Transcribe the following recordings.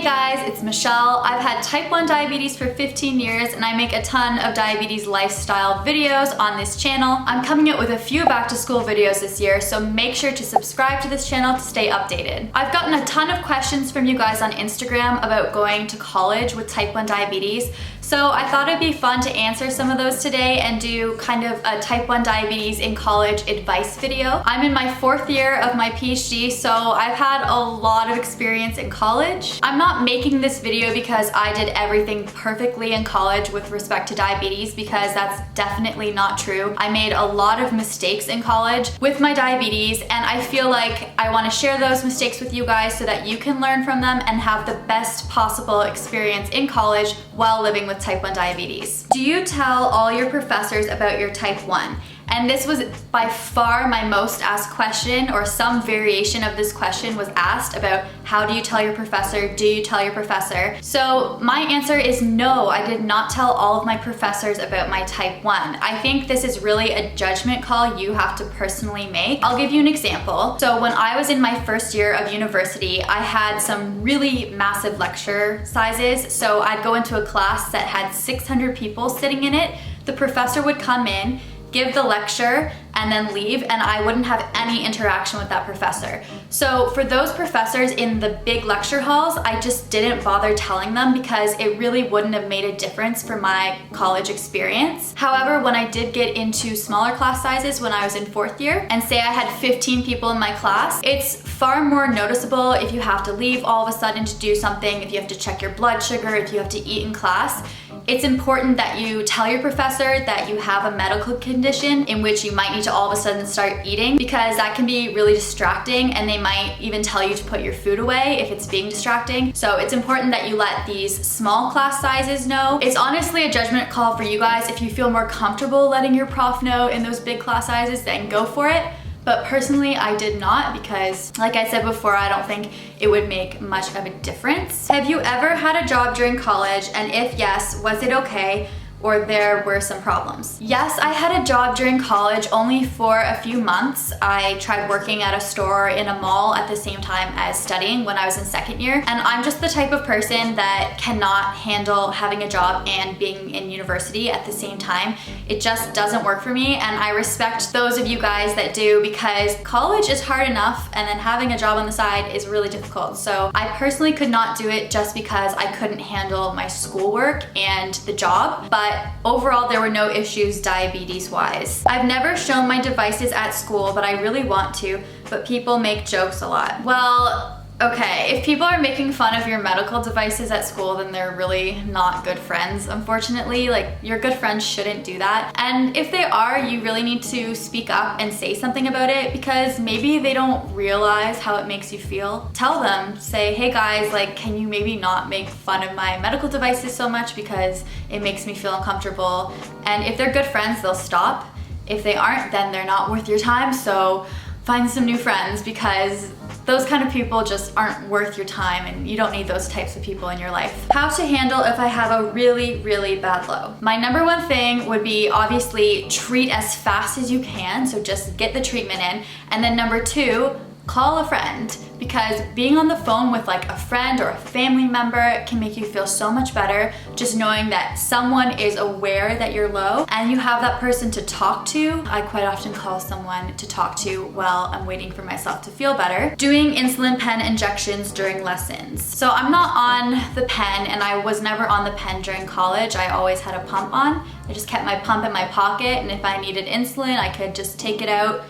Hey guys, it's Michelle. I've had type 1 diabetes for 15 years and I make a ton of diabetes lifestyle videos on this channel. I'm coming out with a few back to school videos this year, so make sure to subscribe to this channel to stay updated. I've gotten a ton of questions from you guys on Instagram about going to college with type 1 diabetes, so I thought it'd be fun to answer some of those today and do kind of a type 1 diabetes in college advice video. I'm in my 4th year of my PhD, so I've had a lot of experience in college. I'm not making this video because I did everything perfectly in college with respect to diabetes, because that's definitely not true. I made a lot of mistakes in college with my diabetes, and I feel like I want to share those mistakes with you guys so that you can learn from them and have the best possible experience in college while living with type 1 diabetes. Do you tell all your professors about your type 1? And this was by far my most asked question, or some variation of this question was asked about how do you tell your professor, do you tell your professor? So my answer is no, I did not tell all of my professors about my type 1. I think this is really a judgment call you have to personally make. I'll give you an example. So when I was in my 1st year of university, I had some really massive lecture sizes. So I'd go into a class that had 600 people sitting in it. The professor would come in, give the lecture, and then leave, and I wouldn't have any interaction with that professor. So for those professors in the big lecture halls, I just didn't bother telling them because it really wouldn't have made a difference for my college experience. However, when I did get into smaller class sizes when I was in 4th year, and say I had 15 people in my class, it's far more noticeable if you have to leave all of a sudden to do something, if you have to check your blood sugar, if you have to eat in class. It's important that you tell your professor that you have a medical condition in which you might need to all of a sudden start eating, because that can be really distracting, and they might even tell you to put your food away if it's being distracting. So it's important that you let these small class sizes know. It's honestly a judgment call for you guys. If you feel more comfortable letting your prof know in those big class sizes, then go for it. But personally, I did not, because like I said before, I don't think it would make much of a difference. Have you ever had a job during college? And if yes, was it okay? Or there were some problems? Yes, I had a job during college, only for a few months. I tried working at a store in a mall at the same time as studying when I was in 2nd year. And I'm just the type of person that cannot handle having a job and being in university at the same time. It just doesn't work for me, and I respect those of you guys that do, because college is hard enough, and then having a job on the side is really difficult. So I personally could not do it just because I couldn't handle my schoolwork and the job. But overall, there were no issues diabetes-wise. I've never shown my devices at school, but I really want to, but people make jokes a lot. Well, okay, if people are making fun of your medical devices at school, then they're really not good friends, unfortunately. Like, your good friends shouldn't do that. And if they are, you really need to speak up and say something about it, because maybe they don't realize how it makes you feel. Tell them, say, hey guys, like, can you maybe not make fun of my medical devices so much because it makes me feel uncomfortable. And if they're good friends, they'll stop. If they aren't, then they're not worth your time, so find some new friends, because those kind of people just aren't worth your time, and you don't need those types of people in your life. How to handle if I have a really, really bad low. My number one thing would be obviously treat as fast as you can, so just get the treatment in. And then number 2, call a friend, because being on the phone with like a friend or a family member can make you feel so much better, just knowing that someone is aware that you're low and you have that person to talk to. I quite often call someone to talk to while I'm waiting for myself to feel better. Doing insulin pen injections during lessons. So I'm not on the pen, and I was never on the pen during college. I always had a pump on. I just kept my pump in my pocket, and if I needed insulin, I could just take it out,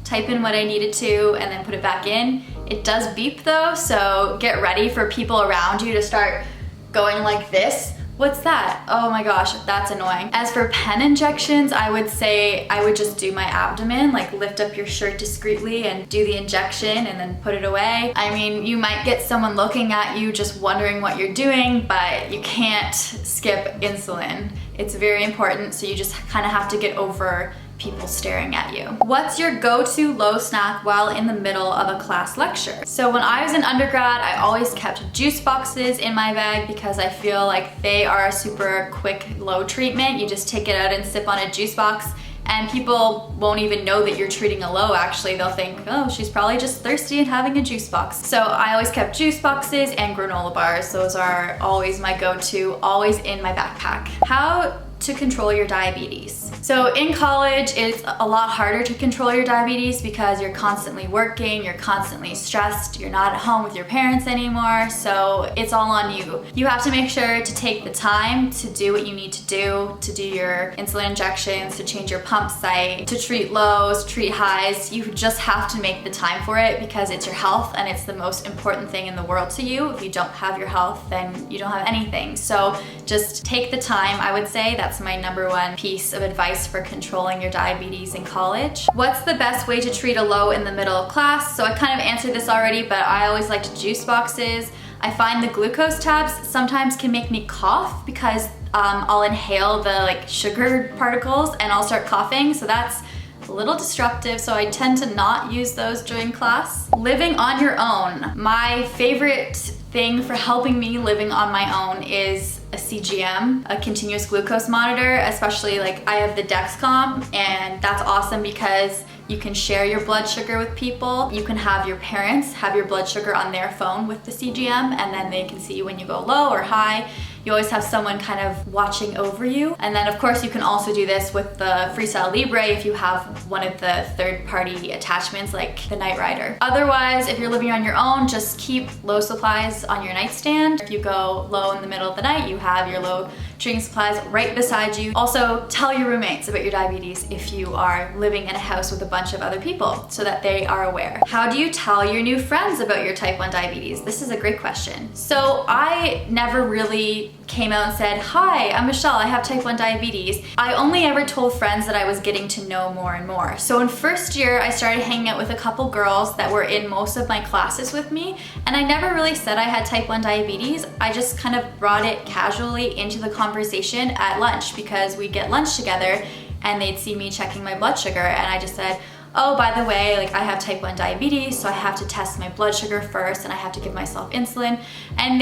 type in what I needed to, and then put it back in. It does beep though, so get ready for people around you to start going like this. What's that? Oh my gosh, that's annoying. As for pen injections, I would say I would just do my abdomen, like lift up your shirt discreetly and do the injection and then put it away. I mean, you might get someone looking at you just wondering what you're doing, but you can't skip insulin. It's very important, so you just kind of have to get over people staring at you. What's your go-to low snack while in the middle of a class lecture? So when I was in undergrad, I always kept juice boxes in my bag because I feel like they are a super quick low treatment. You just take it out and sip on a juice box. and people won't even know that you're treating a low. Actually, they'll think, oh, she's probably just thirsty and having a juice box. So I always kept juice boxes and granola bars. Those are always my go-to, always in my backpack. How to control your diabetes. So in college, it's a lot harder to control your diabetes because you're constantly working, you're constantly stressed, you're not at home with your parents anymore, so it's all on you. You have to make sure to take the time to do what you need to do your insulin injections, to change your pump site, to treat lows, treat highs. You just have to make the time for it because it's your health and it's the most important thing in the world to you. If you don't have your health, then you don't have anything. So just take the time, I would say. That's my number one piece of advice for controlling your diabetes in college. What's the best way to treat a low in the middle of class? So I kind of answered this already, but I always liked juice boxes. I find the glucose tabs sometimes can make me cough because I'll inhale the sugar particles and I'll start coughing, so that's a little disruptive, so I tend to not use those during class. Living on your own. My favorite thing for helping me living on my own is a CGM, a continuous glucose monitor, especially I have the Dexcom, and that's awesome because you can share your blood sugar with people. You can have your parents have your blood sugar on their phone with the CGM, and then they can see when you go low or high. You always have someone kind of watching over you. And then of course you can also do this with the Freestyle Libre if you have one of the third-party attachments like the Night Rider. Otherwise, if you're living on your own, just keep low supplies on your nightstand. If you go low in the middle of the night, you have your low drinking supplies right beside you. Also, tell your roommates about your diabetes if you are living in a house with a bunch of other people so that they are aware. How do you tell your new friends about your type 1 diabetes? This is a great question. So I never really came out and said, hi, I'm Michelle, I have type 1 diabetes. I only ever told friends that I was getting to know more and more. So in first year, I started hanging out with a couple girls that were in most of my classes with me, and I never really said I had type 1 diabetes. I just kind of brought it casually into the conversation at lunch because we'd get lunch together and they'd see me checking my blood sugar, and I just said, oh, by the way, I have type 1 diabetes, so I have to test my blood sugar first and I have to give myself insulin. And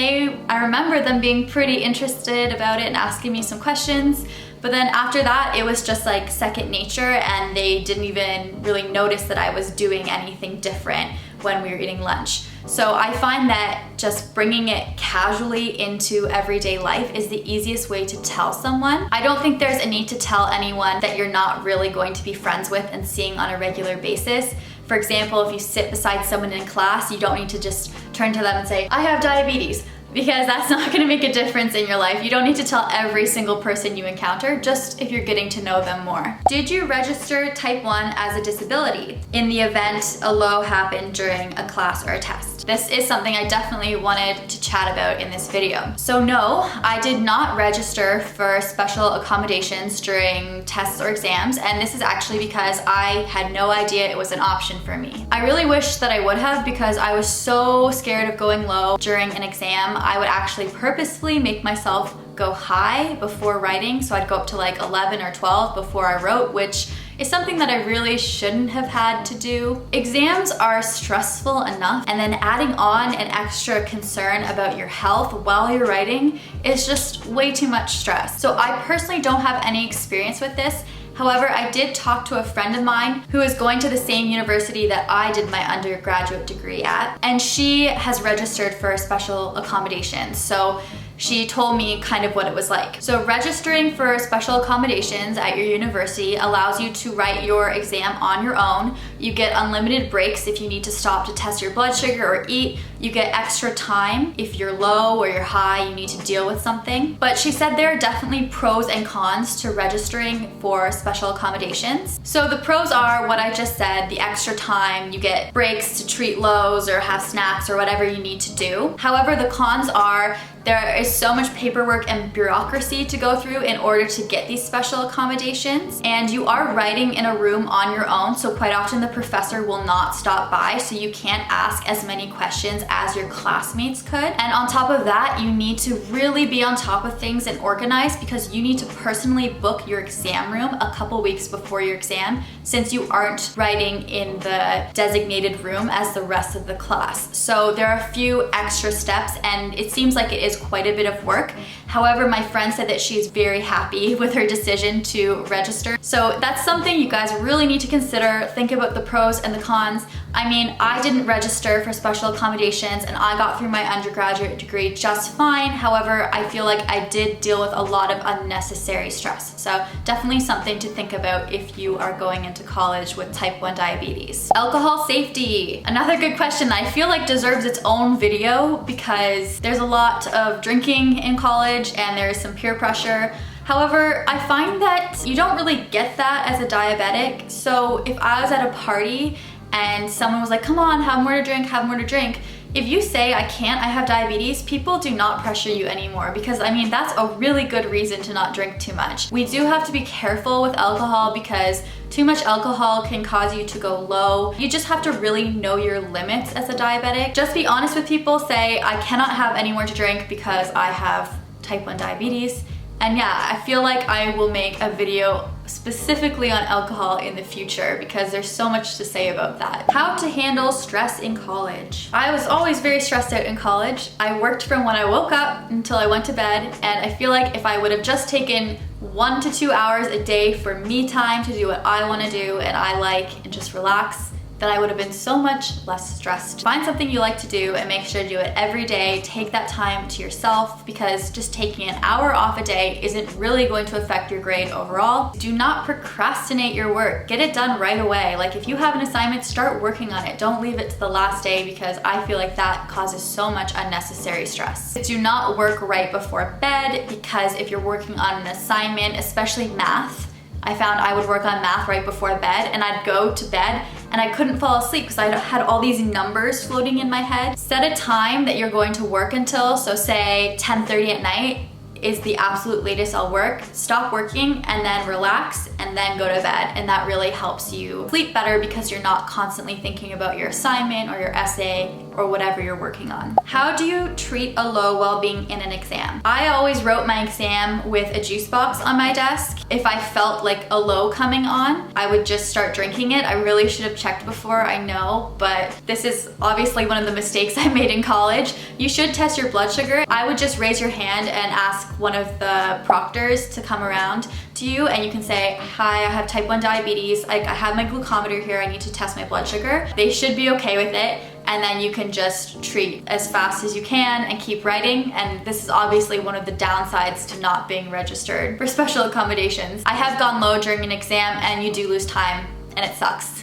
I remember them being pretty interested about it and asking me some questions. But then after that, it was just second nature, and they didn't even really notice that I was doing anything different when we were eating lunch. So I find that just bringing it casually into everyday life is the easiest way to tell someone. I don't think there's a need to tell anyone that you're not really going to be friends with and seeing on a regular basis. For example, if you sit beside someone in class, you don't need to just turn to them and say, I have diabetes, because that's not gonna make a difference in your life. You don't need to tell every single person you encounter, just if you're getting to know them more. Did you register type 1 as a disability in the event a low happened during a class or a test? This is something I definitely wanted to chat about in this video. So no, I did not register for special accommodations during tests or exams, and this is actually because I had no idea it was an option for me. I really wish that I would have, because I was so scared of going low during an exam. I would actually purposefully make myself go high before writing, so I'd go up to 11 or 12 before I wrote, which is something that I really shouldn't have had to do. Exams are stressful enough, and then adding on an extra concern about your health while you're writing is just way too much stress. So I personally don't have any experience with this. However, I did talk to a friend of mine who is going to the same university that I did my undergraduate degree at, and she has registered for special accommodations. So she told me kind of what it was like. So registering for special accommodations at your university allows you to write your exam on your own. You get unlimited breaks if you need to stop to test your blood sugar or eat. You get extra time if you're low or you're high, you need to deal with something. But she said there are definitely pros and cons to registering for special accommodations. So the pros are what I just said, the extra time, you get breaks to treat lows or have snacks or whatever you need to do. However, the cons are there is so much paperwork and bureaucracy to go through in order to get these special accommodations, and you are writing in a room on your own, so quite often the professor will not stop by, so you can't ask as many questions as your classmates could. And on top of that, you need to really be on top of things and organized, because you need to personally book your exam room a couple weeks before your exam, since you aren't writing in the designated room as the rest of the class. So there are a few extra steps, and it seems like it is is quite a bit of work. However, my friend said that she's very happy with her decision to register. So that's something you guys really need to consider. Think about the pros and the cons. I mean, I didn't register for special accommodations and I got through my undergraduate degree just fine. However, I feel like I did deal with a lot of unnecessary stress. So definitely something to think about if you are going into college with type 1 diabetes. Alcohol safety. Another good question that I feel like deserves its own video because there's a lot of drinking in college and there is some peer pressure. However, I find that you don't really get that as a diabetic. So if I was at a party and someone was like, come on, have more to drink, have more to drink. If you say, I can't, I have diabetes, people do not pressure you anymore because I mean, that's a really good reason to not drink too much. We do have to be careful with alcohol because too much alcohol can cause you to go low. You just have to really know your limits as a diabetic. Just be honest with people, say, I cannot have any more to drink because I have type 1 diabetes. And yeah, I feel like I will make a video specifically on alcohol in the future because there's so much to say about that. How to handle stress in college. I was always very stressed out in college. I worked from when I woke up until I went to bed, and I feel like if I would have just taken 1 to 2 hours a day for me time to do what I want to do and I like and just relax, then I would have been so much less stressed. Find something you like to do and make sure to do it every day. Take that time to yourself because just taking an hour off a day isn't really going to affect your grade overall. Do not procrastinate your work. Get it done right away. Like if you have an assignment, start working on it. Don't leave it to the last day because I feel like that causes so much unnecessary stress. Do not work right before bed because if you're working on an assignment, especially math, I found I would work on math right before bed and I'd go to bed and I couldn't fall asleep because I had all these numbers floating in my head. Set a time that you're going to work until, so say 10:30 at night is the absolute latest I'll work. Stop working and then relax and then go to bed, and that really helps you sleep better because you're not constantly thinking about your assignment or your essay or whatever you're working on. How do you treat a low while being in an exam? I always wrote my exam with a juice box on my desk. If I felt like a low coming on, I would just start drinking it. I really should have checked before, I know, but this is obviously one of the mistakes I made in college. You should test your blood sugar. I would just raise your hand and ask one of the proctors to come around to you and you can say, hi, I have type 1 diabetes. I have my glucometer here. I need to test my blood sugar. They should be okay with it. And then you can just treat as fast as you can and keep writing. And this is obviously one of the downsides to not being registered for special accommodations. I have gone low during an exam and you do lose time and it sucks.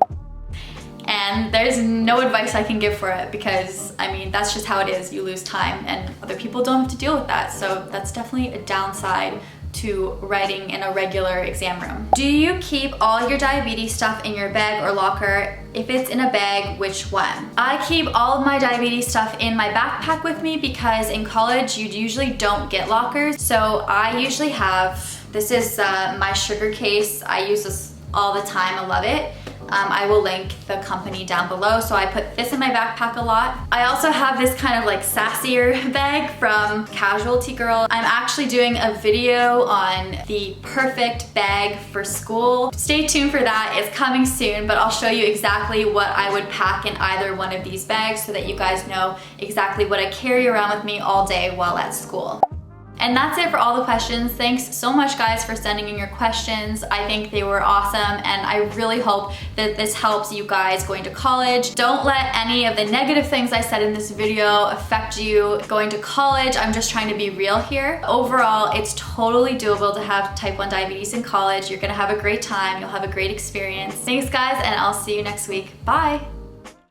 And there's no advice I can give for it because, I mean, that's just how it is. You lose time and other people don't have to deal with that. So that's definitely a downside to writing in a regular exam room. Do you keep all your diabetes stuff in your bag or locker? If it's in a bag, which one? I keep all of my diabetes stuff in my backpack with me because in college you usually don't get lockers. So I usually have, this is my sugar case. I use this all the time, I love it. I will link the company down below. So I put this in my backpack a lot. I also have this kind of like sassier bag from Casualty Girl. I'm actually doing a video on the perfect bag for school. Stay tuned for that, it's coming soon, but I'll show you exactly what I would pack in either one of these bags so that you guys know exactly what I carry around with me all day while at school. And that's it for all the questions. Thanks so much guys for sending in your questions. I think they were awesome and I really hope that this helps you guys going to college. Don't let any of the negative things I said in this video affect you going to college. I'm just trying to be real here. Overall, it's totally doable to have type 1 diabetes in college. You're gonna have a great time. You'll have a great experience. Thanks guys, and I'll see you next week. Bye.